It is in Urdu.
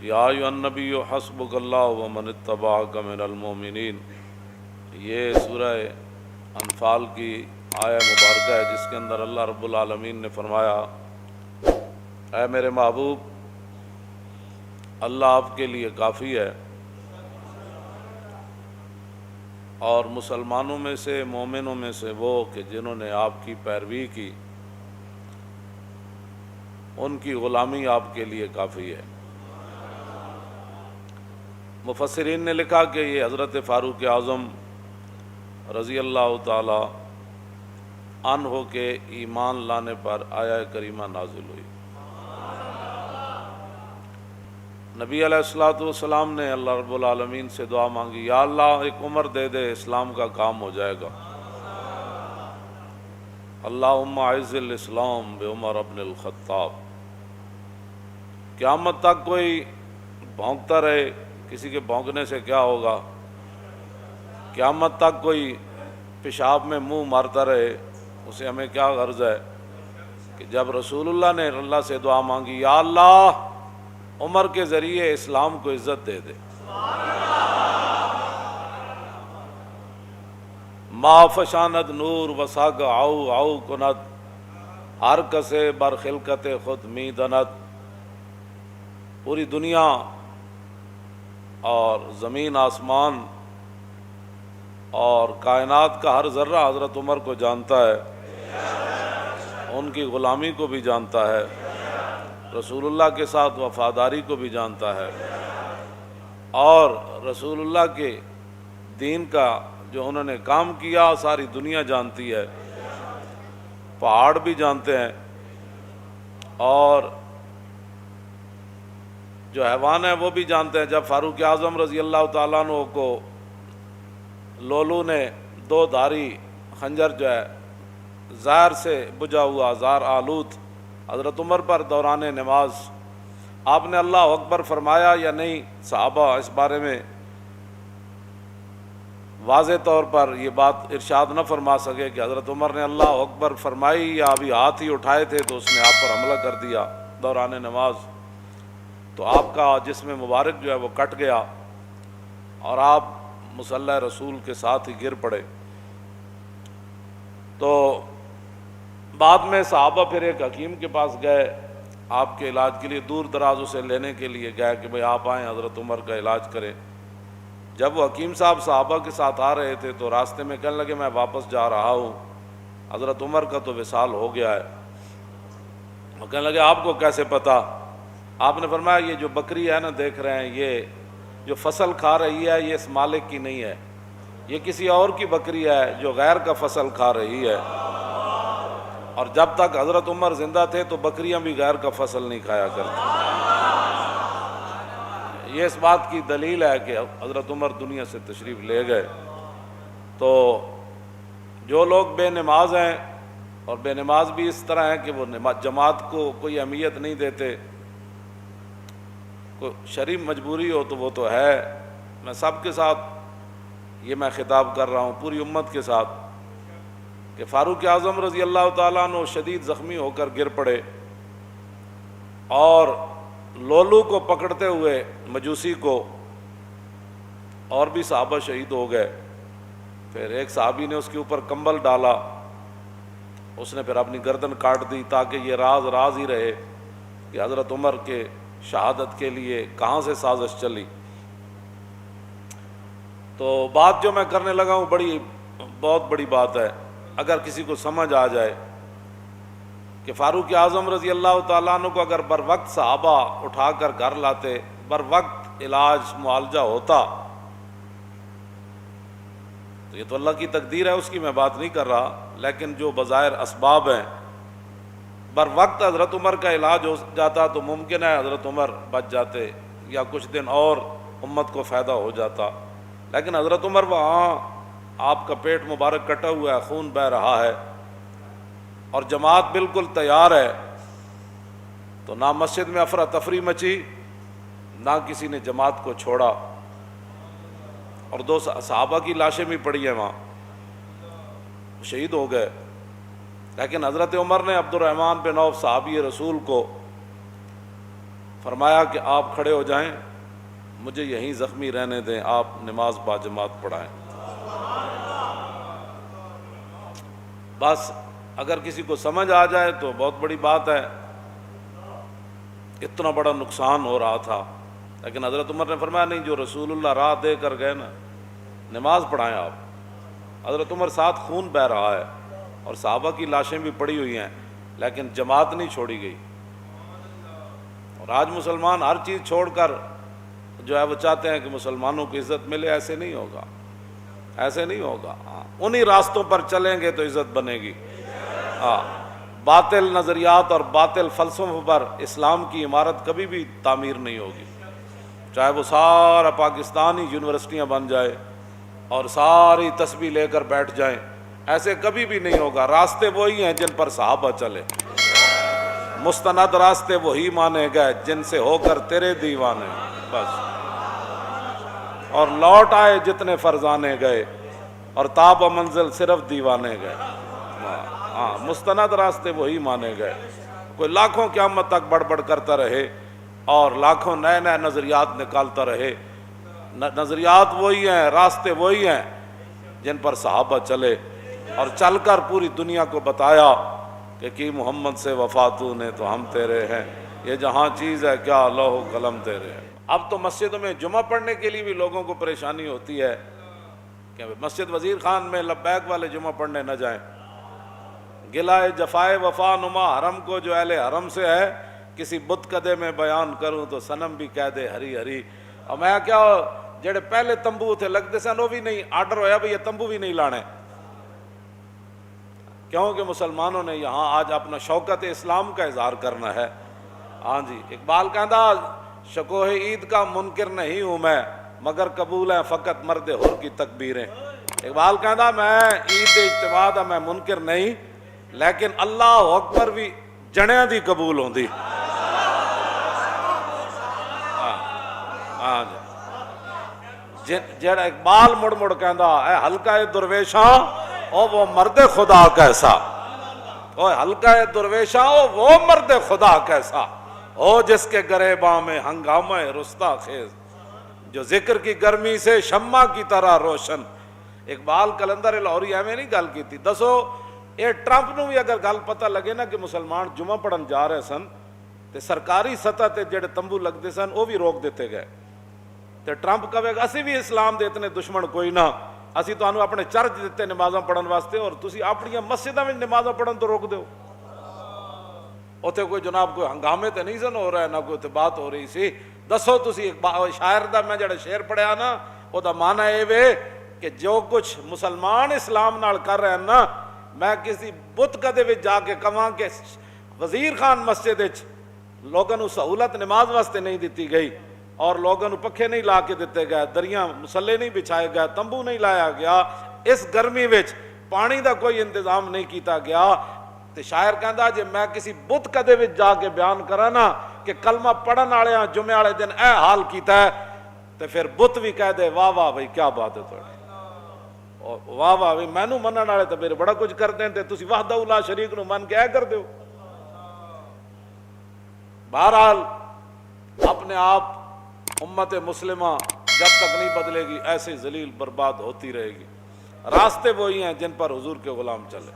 یا ایھا النبی حسبک اللہ ومن اتبعک من المؤمنین۔ یہ سورہ انفال کی آیہ مبارکہ ہے جس کے اندر اللہ رب العالمین نے فرمایا، اے میرے محبوب، اللہ آپ کے لیے کافی ہے، اور مسلمانوں میں سے، مومنوں میں سے وہ کہ جنہوں نے آپ کی پیروی کی، ان کی غلامی آپ کے لیے کافی ہے۔ مفسرین نے لکھا کہ یہ حضرت فاروق اعظم رضی اللہ تعالی عنہ کے ایمان لانے پر آیہ کریمہ نازل ہوئی۔ نبی علیہ الصلوۃ والسلام نے اللہ رب العالمین سے دعا مانگی، یا اللہ ایک عمر دے دے، اسلام کا کام ہو جائے گا۔ اللہم اعز الاسلام بعمر ابن الخطاب۔ قیامت تک کوئی بھونکتا رہے، کسی کے بھونکنے سے کیا ہوگا؟ قیامت تک کوئی پیشاب میں منہ مارتا رہے، اسے ہمیں کیا غرض ہے؟ کہ جب رسول اللہ نے اللہ سے دعا مانگی، یا اللہ عمر کے ذریعے اسلام کو عزت دے دے۔ ما فشاند نور وساگ آؤ آؤ کند، ہر کسے بر خلقت خود می دند۔ پوری دنیا اور زمین آسمان اور کائنات کا ہر ذرہ حضرت عمر کو جانتا ہے، ان کی غلامی کو بھی جانتا ہے، رسول اللہ کے ساتھ وفاداری کو بھی جانتا ہے، اور رسول اللہ کے دین کا جو انہوں نے کام کیا ساری دنیا جانتی ہے، پہاڑ بھی جانتے ہیں، اور جو حیوان ہے وہ بھی جانتے ہیں۔ جب فاروق اعظم رضی اللہ تعالیٰ عنہ کو لولو نے دو دھاری خنجر جو ہے زہر سے بجھا ہوا، زہر آلود، حضرت عمر پر دوران نماز، آپ نے اللہ اکبر فرمایا یا نہیں؟ صحابہ اس بارے میں واضح طور پر یہ بات ارشاد نہ فرما سکے کہ حضرت عمر نے اللہ اکبر فرمائی یا ابھی ہاتھ ہی اٹھائے تھے تو اس نے آپ پر حملہ کر دیا دوران نماز، تو آپ کا جسم مبارک جو ہے وہ کٹ گیا اور آپ مصلی رسول کے ساتھ ہی گر پڑے۔ تو بعد میں صحابہ پھر ایک حکیم کے پاس گئے، آپ کے علاج کے لیے دور دراز اسے لینے کے لیے گئے کہ بھئی آپ آئیں حضرت عمر کا علاج کریں۔ جب وہ حکیم صاحب صحابہ کے ساتھ آ رہے تھے تو راستے میں کہنے لگے، میں واپس جا رہا ہوں، حضرت عمر کا تو وصال ہو گیا ہے۔ وہ کہنے لگے، آپ کو کیسے پتہ؟ آپ نے فرمایا، یہ جو بکری ہے نا دیکھ رہے ہیں، یہ جو فصل کھا رہی ہے یہ اس مالک کی نہیں ہے، یہ کسی اور کی بکری ہے جو غیر کا فصل کھا رہی ہے، اور جب تک حضرت عمر زندہ تھے تو بکریاں بھی غیر کا فصل نہیں کھایا کرتی۔ یہ اس بات کی دلیل ہے کہ حضرت عمر دنیا سے تشریف لے گئے۔ تو جو لوگ بے نماز ہیں، اور بے نماز بھی اس طرح ہیں کہ وہ جماعت کو کوئی اہمیت نہیں دیتے، کوئی شرعی مجبوری ہو تو وہ تو ہے، میں سب کے ساتھ یہ میں خطاب کر رہا ہوں، پوری امت کے ساتھ، کہ فاروق اعظم رضی اللہ تعالیٰ عنہ شدید زخمی ہو کر گر پڑے، اور لولو کو پکڑتے ہوئے مجوسی کو، اور بھی صحابہ شہید ہو گئے۔ پھر ایک صحابی نے اس کے اوپر کمبل ڈالا، اس نے پھر اپنی گردن کاٹ دی تاکہ یہ راز ہی رہے کہ حضرت عمر کے شہادت کے لیے کہاں سے سازش چلی۔ تو بات جو میں کرنے لگا ہوں بہت بڑی بات ہے، اگر کسی کو سمجھ آ جائے کہ فاروق اعظم رضی اللہ تعالیٰ عنہ کو اگر بر وقت صحابہ اٹھا کر گھر لاتے، بر وقت علاج معالجہ ہوتا، تو یہ تو اللہ کی تقدیر ہے، اس کی میں بات نہیں کر رہا، لیکن جو بظاہر اسباب ہیں، بر وقت حضرت عمر کا علاج ہو جاتا تو ممکن ہے حضرت عمر بچ جاتے یا کچھ دن اور امت کو فائدہ ہو جاتا، لیکن حضرت عمر وہاں، آپ کا پیٹ مبارک کٹا ہوا ہے، خون بہہ رہا ہے، اور جماعت بالکل تیار ہے، تو نہ مسجد میں افراتفری مچی، نہ کسی نے جماعت کو چھوڑا، اور دو صحابہ کی لاشیں بھی پڑی ہیں وہاں، شہید ہو گئے، لیکن حضرت عمر نے عبد الرحمن بن عوف صحابی رسول کو فرمایا کہ آپ کھڑے ہو جائیں، مجھے یہیں زخمی رہنے دیں، آپ نماز باجماعت پڑھائیں۔ بس اگر کسی کو سمجھ آ جائے تو بہت بڑی بات ہے۔ اتنا بڑا نقصان ہو رہا تھا، لیکن حضرت عمر نے فرمایا نہیں، جو رسول اللہ راہ دے کر گئے نا، نماز پڑھائیں آپ۔ حضرت عمر ساتھ خون بہہ رہا ہے اور صحابہ کی لاشیں بھی پڑی ہوئی ہیں، لیکن جماعت نہیں چھوڑی گئی۔ اور آج مسلمان ہر چیز چھوڑ کر جو ہے وہ چاہتے ہیں کہ مسلمانوں کو عزت ملے، ایسے نہیں ہوگا، ایسے نہیں ہوگا۔ انہی راستوں پر چلیں گے تو عزت بنے گی۔ باطل نظریات اور باطل فلسفوں پر اسلام کی عمارت کبھی بھی تعمیر نہیں ہوگی، چاہے وہ سارا پاکستانی یونیورسٹیاں بن جائے اور ساری تسبیح لے کر بیٹھ جائیں، ایسے کبھی بھی نہیں ہوگا۔ راستے وہی ہیں جن پر صحابہ چلے، مستند راستے وہی مانے گئے جن سے ہو کر تیرے دیوانے، بس۔ اور لوٹ آئے جتنے فرزانے گئے، اور تاب و منزل صرف دیوانے گئے۔ مستند راستے وہی مانے گئے۔ کوئی لاکھوں قیامت تک بڑھ بڑھ کرتا رہے اور لاکھوں نئے نئے نظریات نکالتا رہے، نظریات وہی ہیں، راستے وہی ہیں جن پر صحابہ چلے، اور چل کر پوری دنیا کو بتایا کہ کی محمد سے وفا تو نے تو ہم تیرے ہیں، یہ جہاں چیز ہے کیا لوح و قلم تیرے ہیں۔ اب تو مسجدوں میں جمعہ پڑھنے کے لیے بھی لوگوں کو پریشانی ہوتی ہے کہ مسجد وزیر خان میں لبیک والے جمعہ پڑھنے نہ جائیں۔ گلائے جفائے وفا نما حرم کو جو اہل حرم سے ہے، کسی بت کدے میں بیان کروں تو صنم بھی کہہ دے ہری ہری۔ اور میں کیا جڑے پہلے تمبو تھے لگتے سن وہ بھی نہیں، آرڈر ہویا بھئی یہ تمبو بھی نہیں لانے، کیونکہ مسلمانوں نے یہاں آج اپنا شوکت اسلام کا اظہار کرنا ہے۔ ہاں جی، اقبال کہندا شکوہ عید کا منکر نہیں ہوں میں، مگر قبول ہیں فقط مرد حر کی تکبیریں۔ اقبال کہندا میں عید اجتماع دا میں منکر نہیں، لیکن اللہ اکبر بھی جنیاں دی قبول ہوندی۔ ہاں جی، جڑا اقبال مڑ مڑ کہندا اے حلقہ درویشاں او وہ مرد خدا کیسا، او حلقہ درویشاں او وہ مرد خدا کیسا، او جس کے گریباں میں ہنگامہ رستا خیز، جو ذکر کی گرمی سے شمع کی طرح روشن۔ اقبال کلندر لاہوری ایویں نہیں گل کی تھی۔ دسو یہ ٹرمپ نو بھی اگر گل پتہ لگے نا کہ مسلمان جمعہ پڑھن جا رہے سن تے سرکاری سطح تے جڑے تمبو لگتے سن وہ بھی روک دیتے گئے، تے ٹرمپ کہے گا اسی بھی اسلام دے اتنے دشمن کوئی نہ، اسی تانوں اپنے چرچ دیتے نمازاں پڑھن واسطے اور تسی اپنی مسجداں وچ نمازاں پڑھن تو روک دیو۔ اوتھے کوئی جناب کوئی ہنگامے تے نہیں سن ہو رہا ہے، نہ کوئی تے بات ہو رہی سی۔ دسو تسی شاعر دا میں جڑا شعر پڑھیا نا او دا معنی اے وے کہ جو کچھ مسلمان اسلام نال کر رہے ہیں نا، میں کسی بت کدے وچ جا کے کہاں کہ وزیر خان مسجد وچ لوگوں نو سہولت نماز واسطے نہیں دیتی گئی، اور لوگوں نو پکھے نہیں لا کے دیتے گئے، دریاں مسلے نہیں بچھائے گئے، تمبو نہیں لایا گیا، اس گرمی وچ پانی دا کوئی انتظام نہیں کیتا گیا، تے شاعر کہندا جے میں کسی بت کدے وچ جا کے بیان کراں نا کہ کلمہ پڑھن والےاں جمعے والے دن اے حال کیتا ہے، تے پھر بت بھی کہہ دے واہ واہ بھائی کیا بات ہے تھوڑی، واہ واہ بھائی مینوں منن والے تے پھر بڑا کچھ کردے ہیں تے تسی وحدہ لا شریک نو من کے اے کر دیو۔ بہرحال اپنے آپ امت مسلمہ جب تک نہیں بدلے گی ایسے ذلیل برباد ہوتی رہے گی۔ راستے وہی ہیں جن پر حضور کے غلام چلے۔